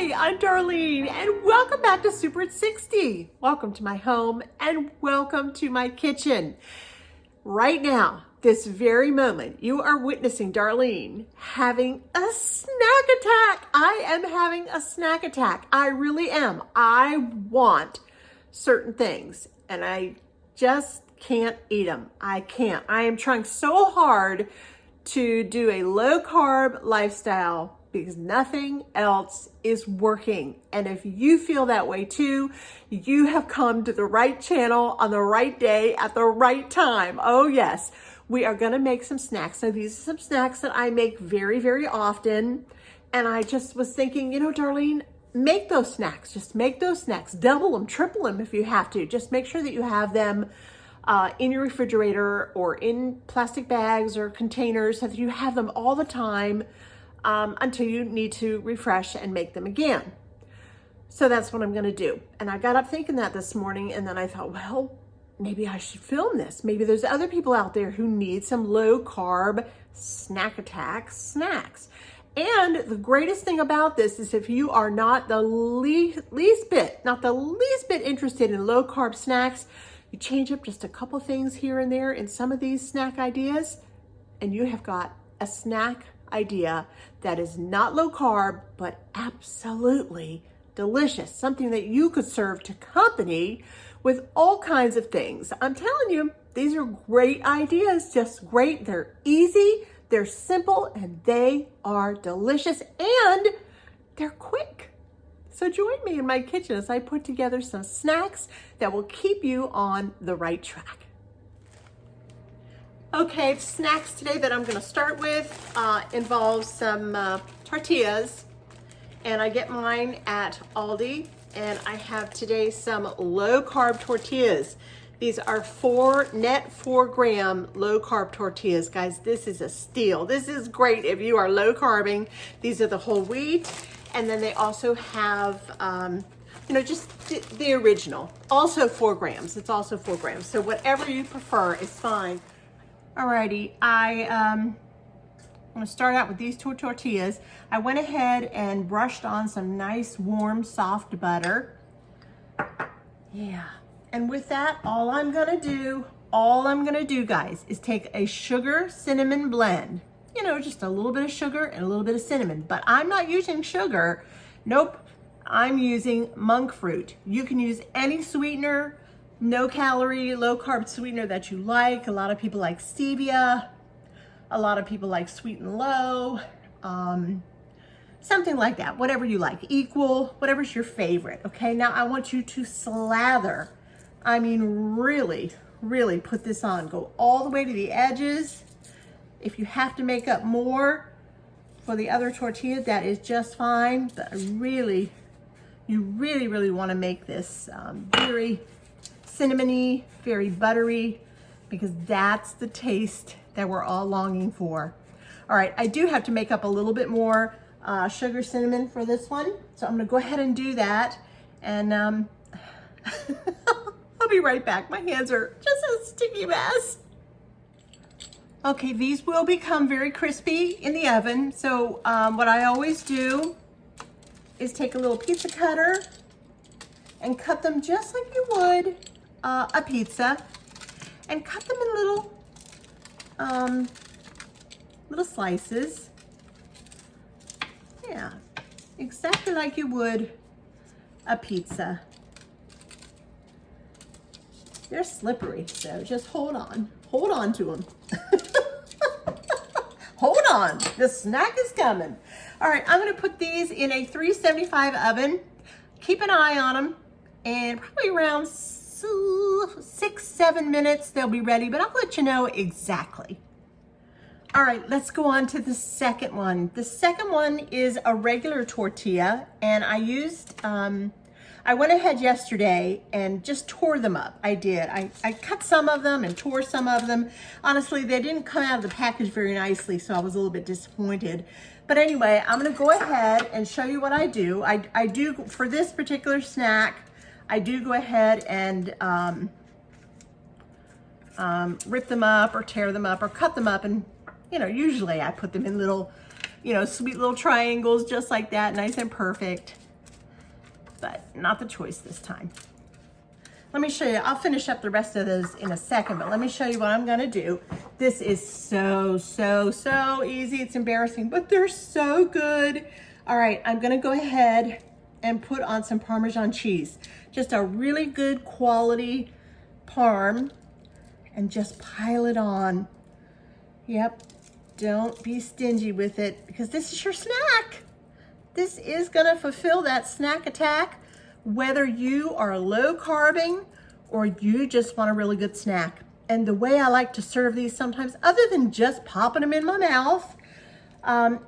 Hi, I'm Darlene and welcome back to Super at 60. Welcome to my home and welcome to my kitchen. Right now, this very moment, you are witnessing Darlene having a snack attack. I am having a snack attack. I really am. I want certain things and I just can't eat them. I can't. I am trying so hard to do a low carb lifestyle because nothing else is working. And if you feel that way too, you have come to the right channel on the right day at the right time. Oh yes, we are gonna make some snacks. So these are some snacks that I make very, very often. And I just was thinking, you know, Darlene, make those snacks. Just make those snacks. Double them, triple them if you have to. Just make sure that you have them in your refrigerator or in plastic bags or containers so that you have them all the time until you need to refresh and make them again. So that's what I'm gonna do. And I got up thinking that this morning and then I thought, well, maybe I should film this. Maybe there's other people out there who need some low carb snack attack snacks. And the greatest thing about this is if you are not the least bit interested in low carb snacks, you change up just a couple things here and there in some of these snack ideas, and you have got a snack idea that is not low carb, but absolutely delicious. Something that you could serve to company with all kinds of things. I'm telling you, these are great ideas, just great. They're easy, they're simple, and they are delicious, and they're quick. So join me in my kitchen as I put together some snacks that will keep you on the right track. Okay, the snacks today that I'm gonna start with involves some tortillas. And I get mine at Aldi. And I have today some low carb tortillas. These are 4 gram low carb tortillas. Guys, this is a steal. This is great if you are low carbing. These are the whole wheat. And then they also have, just the original. Also 4 grams. It's also 4 grams. So whatever you prefer is fine. Alrighty, I'm gonna start out with these 2 tortillas. I went ahead and brushed on some nice, warm, soft butter. Yeah, and with that, all I'm gonna do, guys, is take a sugar cinnamon blend. You know, just a little bit of sugar and a little bit of cinnamon, but I'm not using sugar. Nope, I'm using monk fruit. You can use any sweetener, no calorie, low carb sweetener that you like. A lot of people like stevia. A lot of people like sweet and low. Something like that, whatever you like. Equal, whatever's your favorite, okay? Now I want you to slather. I mean, really, really put this on. Go all the way to the edges. If you have to make up more for the other tortilla, that is just fine. But you really want to make this very cinnamony, very buttery, because that's the taste that we're all longing for. All right, I do have to make up a little bit more sugar cinnamon for this one. So I'm gonna go ahead and do that. And I'll be right back. My hands are just a sticky mess. Okay, these will become very crispy in the oven. So what I always do is take a little pizza cutter and cut them just like you would a pizza, and cut them in little slices. Yeah, exactly like you would a pizza. They're slippery, so just hold on to them. Hold on, the snack is coming. All right, I'm gonna put these in a 375 oven. Keep an eye on them, and probably around 6-7 minutes they'll be ready, but I'll let you know exactly. All right, let's go on to the second one. The second one is a regular tortilla, and I used, I went ahead yesterday and just tore them up. I did. I cut some of them and tore some of them. Honestly, they didn't come out of the package very nicely, so I was a little bit disappointed. But anyway, I'm gonna go ahead and show you what I do. I do, for this particular snack, I do go ahead and rip them up or tear them up or cut them up, and usually I put them in little, sweet little triangles just like that, nice and perfect. but not the choice this time. Let me show you, I'll finish up the rest of those in a second, but let me show you what I'm gonna do. This is so easy. It's embarrassing, but they're so good. All right, I'm gonna go ahead and put on some Parmesan cheese. Just a really good quality Parm, and just pile it on. Yep, don't be stingy with it because this is your snack. This is gonna fulfill that snack attack, whether you are low carbing or you just want a really good snack. And the way I like to serve these sometimes, other than just popping them in my mouth,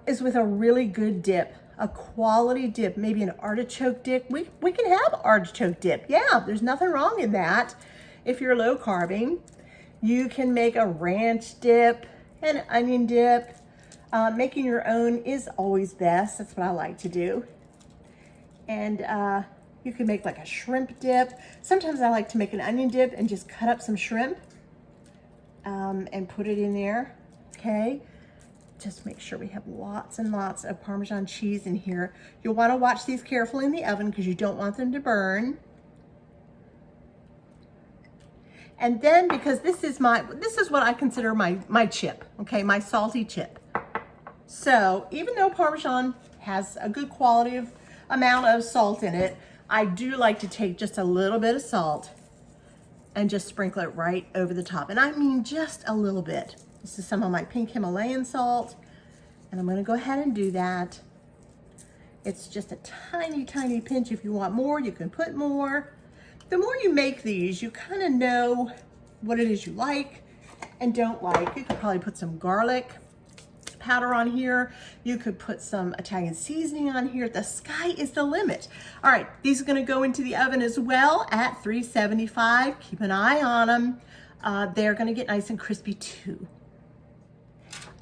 is with a really good dip, a quality dip, maybe an artichoke dip. We can have artichoke dip. Yeah, there's nothing wrong in that. If you're low carbing, you can make a ranch dip, an onion dip. Making your own is always best. That's what I like to do. And you can make like a shrimp dip. Sometimes I like to make an onion dip and just cut up some shrimp and put it in there, okay? Just make sure we have lots and lots of Parmesan cheese in here. You'll wanna watch these carefully in the oven because you don't want them to burn. And then, because this is what I consider my chip, okay, my salty chip. So even though Parmesan has a good quality amount of salt in it, I do like to take just a little bit of salt and just sprinkle it right over the top. And I mean just a little bit. This is some of my pink Himalayan salt, and I'm gonna go ahead and do that. It's just a tiny pinch. If you want more, you can put more. The more you make these, you kind of know what it is you like and don't like. You could probably put some garlic powder on here. You could put some Italian seasoning on here. The sky is the limit. All right, these are gonna go into the oven as well at 375. Keep an eye on them. They're gonna get nice and crispy too.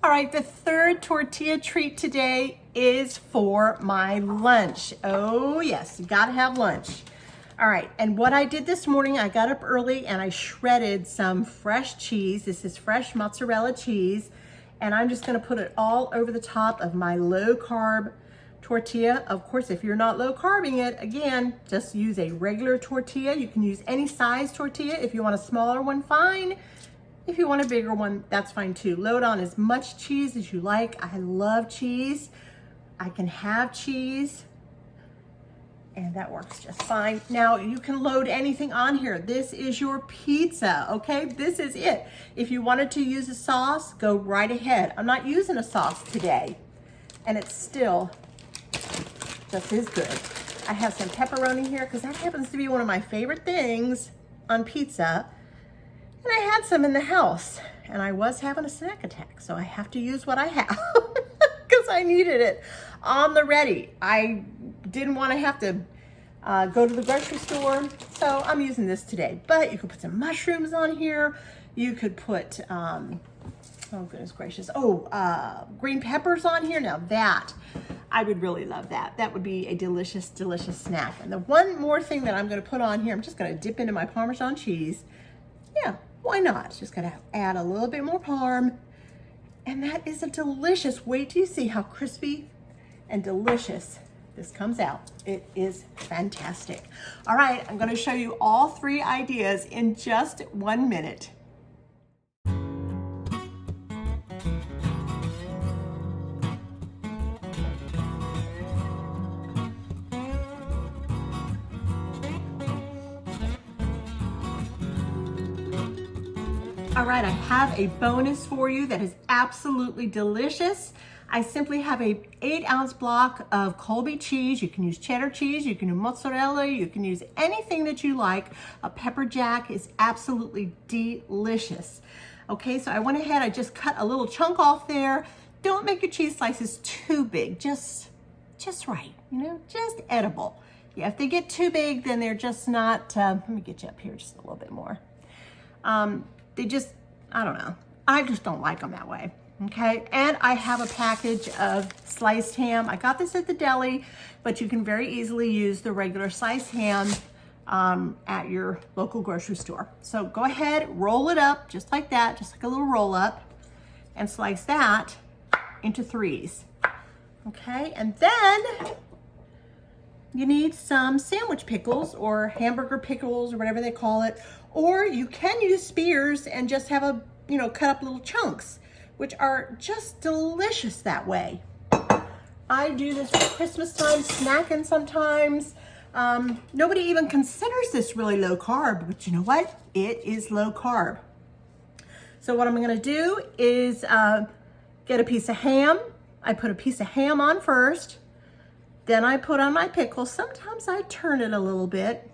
All right, the third tortilla treat today is for my lunch. Oh yes, you gotta have lunch. All right, and what I did this morning, I got up early and I shredded some fresh cheese. This is fresh mozzarella cheese, and I'm just gonna put it all over the top of my low carb tortilla. Of course, if you're not low carbing it, again, just use a regular tortilla. You can use any size tortilla. If you want a smaller one, fine. If you want a bigger one, that's fine too. Load on as much cheese as you like. I love cheese. I can have cheese, and that works just fine. Now, you can load anything on here. This is your pizza, okay? This is it. If you wanted to use a sauce, go right ahead. I'm not using a sauce today, and it's still just as good. I have some pepperoni here because that happens to be one of my favorite things on pizza. And I had some in the house, and I was having a snack attack, so I have to use what I have because I needed it on the ready. I didn't want to have to go to the grocery store, so I'm using this today. But you could put some mushrooms on here. You could put, oh goodness gracious, green peppers on here. Now that, I would really love that. That would be a delicious, delicious snack. And the one more thing that I'm going to put on here, I'm just going to dip into my Parmesan cheese. Yeah, why not? Just going to add a little bit more Parm. And that is a delicious, wait till you see how crispy and delicious this comes out. It is fantastic. All right, I'm going to show you all three ideas in just 1 minute. All right, I have a bonus for you that is absolutely delicious. I simply have a 8-ounce block of Colby cheese. You can use cheddar cheese, you can use mozzarella, you can use anything that you like. A pepper jack is absolutely delicious. Okay, so I went ahead, I just cut a little chunk off there. Don't make your cheese slices too big, just right, you know, just edible. Yeah, if they get too big, then they're just not, let me get you up here just a little bit more. They just, I don't know. I just don't like them that way, okay? And I have a package of sliced ham. I got this at the deli, but you can very easily use the regular sliced ham at your local grocery store. So go ahead, roll it up just like that, just like a little roll up, and slice that into 3s, okay? And then you need some sandwich pickles or hamburger pickles or whatever they call it, or you can use spears and just have a, cut up little chunks, which are just delicious that way. I do this for Christmas time, snacking sometimes. Nobody even considers this really low carb, but you know what? It is low carb. So what I'm gonna do is get a piece of ham. I put a piece of ham on first, then I put on my pickles. Sometimes I turn it a little bit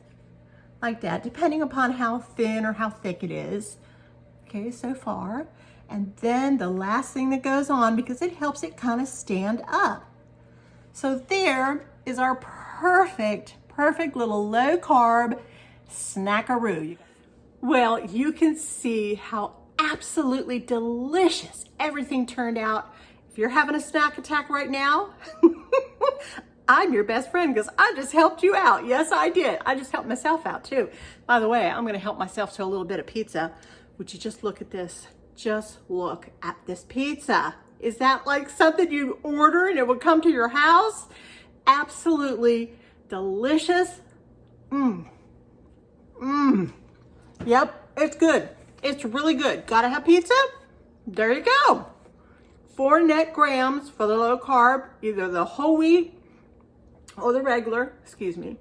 like that, depending upon how thin or how thick it is. Okay, so far. And then the last thing that goes on, because it helps it kind of stand up. So there is our perfect little low carb snackaroo. Well, you can see how absolutely delicious everything turned out. If you're having a snack attack right now, I'm your best friend because I just helped you out. Yes, I did. I just helped myself out too. By the way, I'm going to help myself to a little bit of pizza. Would you just look at this? Just look at this pizza. Is that like something you order and it would come to your house? Absolutely delicious. Yep, it's good. It's really good. Gotta have pizza? There you go. 4 net grams for the low carb, either the whole wheat or the regular, excuse me.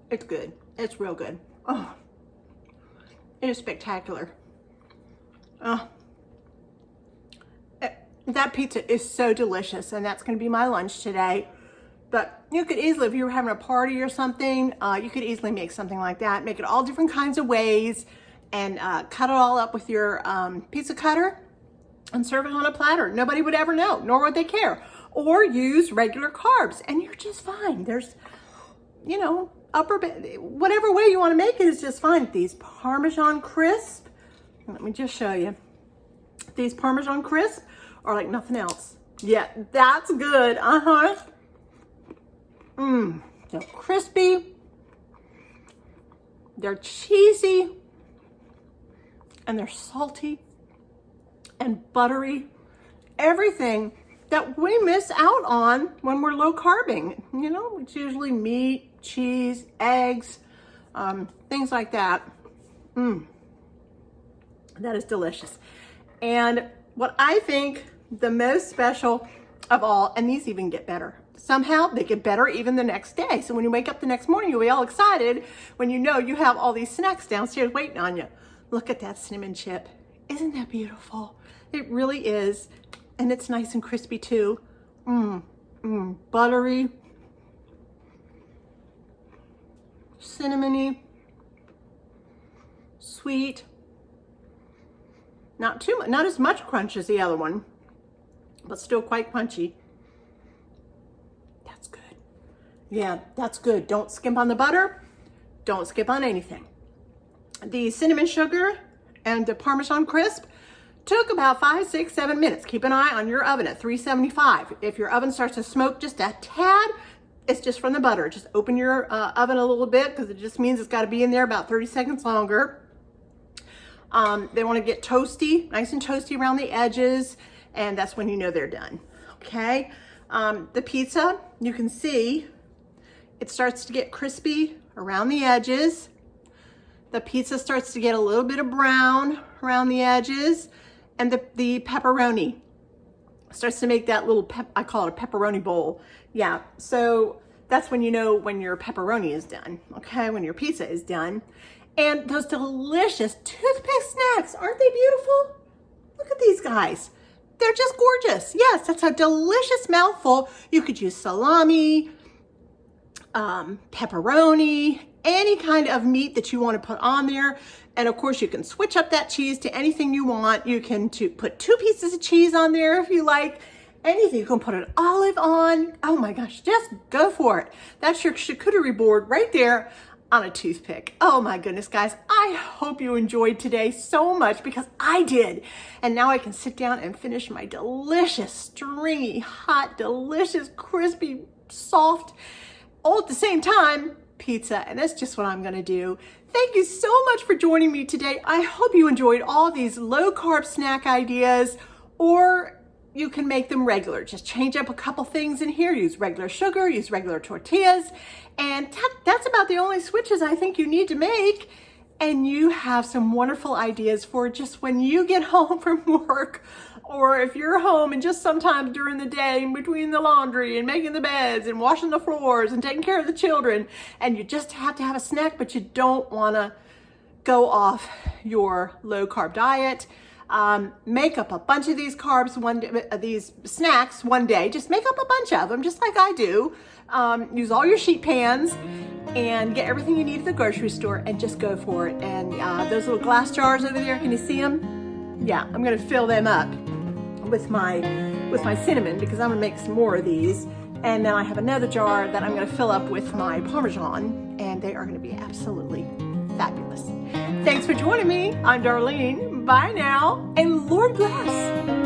It's good. It's real good. Oh, it is spectacular. That pizza is so delicious, and that's going to be my lunch today. But you could easily, if you were having a party or something, you could easily make something like that. Make it all different kinds of ways and cut it all up with your pizza cutter and serve it on a platter. Nobody would ever know, nor would they care. Or use regular carbs, and you're just fine. There's, whatever way you want to make it is just fine. These Parmesan Crisps, let me just show you. These Parmesan Crisps are like nothing else. Yeah, that's good. They're crispy, they're cheesy, and they're salty and buttery. Everything that we miss out on when we're low carbing. It's usually meat, cheese, eggs, things like that. That is delicious. And what I think the most special of all, and these even get better. Somehow they get better even the next day. So when you wake up the next morning, you'll be all excited when you know you have all these snacks downstairs waiting on you. Look at that cinnamon chip. Isn't that beautiful? It really is. And it's nice and crispy too. Buttery, cinnamony, sweet. Not too much, not as much crunch as the other one, but still quite crunchy. That's good. Yeah, that's good. Don't skimp on the butter. Don't skip on anything. The cinnamon sugar and the Parmesan crisp took about 5, 6, 7 minutes. Keep an eye on your oven at 375. If your oven starts to smoke just a tad, it's just from the butter. Just open your oven a little bit because it just means it's got to be in there about 30 seconds longer. They want to get toasty, nice and toasty around the edges, and that's when you know they're done. Okay. The pizza, you can see it starts to get crispy around the edges. The pizza starts to get a little bit of brown around the edges, and the pepperoni starts to make that little I call it a pepperoni bowl. Yeah, so that's when you know when your pepperoni is done, okay, when your pizza is done. And those delicious toothpick snacks, aren't they beautiful? Look at these guys. They're just gorgeous. Yes, that's a delicious mouthful. You could use salami, pepperoni, any kind of meat that you want to put on there. And of course you can switch up that cheese to anything you want. You can put 2 pieces of cheese on there if you like. Anything. You can put an olive on. Oh my gosh, just go for it. That's your charcuterie board right there on a toothpick. Oh my goodness, guys. I hope you enjoyed today so much because I did. And now I can sit down and finish my delicious, stringy, hot, delicious, crispy, soft, all at the same time, pizza. And that's just what I'm gonna do. Thank you so much for joining me today. I hope you enjoyed all these low carb snack ideas or you can make them regular. Just change up a couple things in here. Use regular sugar, use regular tortillas. And that's about the only switches I think you need to make. And you have some wonderful ideas for just when you get home from work, or if you're home and just sometimes during the day in between the laundry and making the beds and washing the floors and taking care of the children, and you just have to have a snack, but you don't want to go off your low carb diet. Make up a bunch of these carbs these snacks one day. Just make up a bunch of them, just like I do. Use all your sheet pans and get everything you need at the grocery store and just go for it. And those little glass jars over there, can you see them? Yeah, I'm gonna fill them up with my cinnamon because I'm gonna make some more of these. And then I have another jar that I'm gonna fill up with my Parmesan, and they are gonna be absolutely fabulous. Thanks for joining me. I'm Darlene. Bye now, and Lord bless.